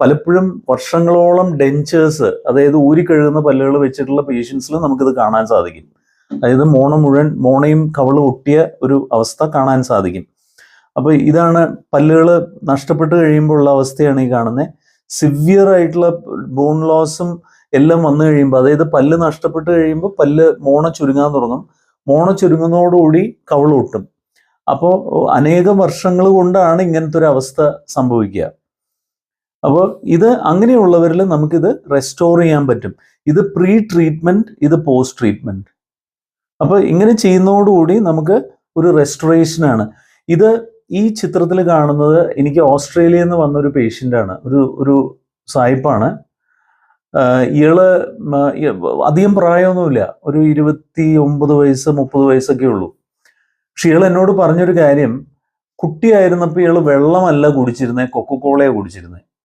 പലപ്പോഴും വർഷങ്ങളോളം ഡെഞ്ചേഴ്സ്, അതായത് ഊരിക്കഴുകുന്ന പല്ലുകൾ വെച്ചിട്ടുള്ള പേഷ്യൻസിൽ നമുക്കിത് കാണാൻ സാധിക്കും. അതായത് മോണയും കവളും ഒട്ടിയ ഒരു അവസ്ഥ കാണാൻ സാധിക്കും. അപ്പോൾ ഇതാണ് പല്ലുകൾ നഷ്ടപ്പെട്ട് കഴിയുമ്പോൾ ഉള്ള അവസ്ഥയാണ് ഈ കാണുന്നത്. സിവിയർ ആയിട്ടുള്ള ബോൺ ലോസും എല്ലാം വന്നു കഴിയുമ്പോൾ, അതായത് പല്ല് നഷ്ടപ്പെട്ട് കഴിയുമ്പോൾ മോണ ചുരുങ്ങാൻ തുടങ്ങും. മോണ ചുരുങ്ങുന്നതോടുകൂടി കവൾ ഒട്ടും. അപ്പോൾ അനേകം വർഷങ്ങൾ കൊണ്ടാണ് ഇങ്ങനത്തെ ഒരു അവസ്ഥ സംഭവിക്കുക. അപ്പോൾ ഇത് അങ്ങനെയുള്ളവരിൽ നമുക്കിത് റെസ്റ്റോർ ചെയ്യാൻ പറ്റും. ഇത് പ്രീ ട്രീറ്റ്മെന്റ്, ഇത് പോസ്റ്റ് ട്രീറ്റ്മെന്റ്. അപ്പോൾ ഇങ്ങനെ ചെയ്യുന്നതോടുകൂടി നമുക്ക് ഒരു റെസ്റ്റോറേഷനാണ്. ഇത് ഈ ചിത്രത്തിൽ കാണുന്നത് എനിക്ക് ഓസ്ട്രേലിയയിൽ നിന്ന് വന്നൊരു പേഷ്യൻ്റാണ്, ഒരു സായിപ്പാണ്. ഇയാള് അധികം പ്രായമൊന്നുമില്ല, ഒരു 29 വയസ്സ് 30 വയസ്സൊക്കെ ഉള്ളൂ. പക്ഷെ ഇയാൾ എന്നോട് പറഞ്ഞൊരു കാര്യം, കുട്ടിയായിരുന്നപ്പോൾ ഇയാൾ വെള്ളമല്ല കുടിച്ചിരുന്നത്, കൊക്കക്കോളയാണ് കുടിച്ചിരുന്നത്.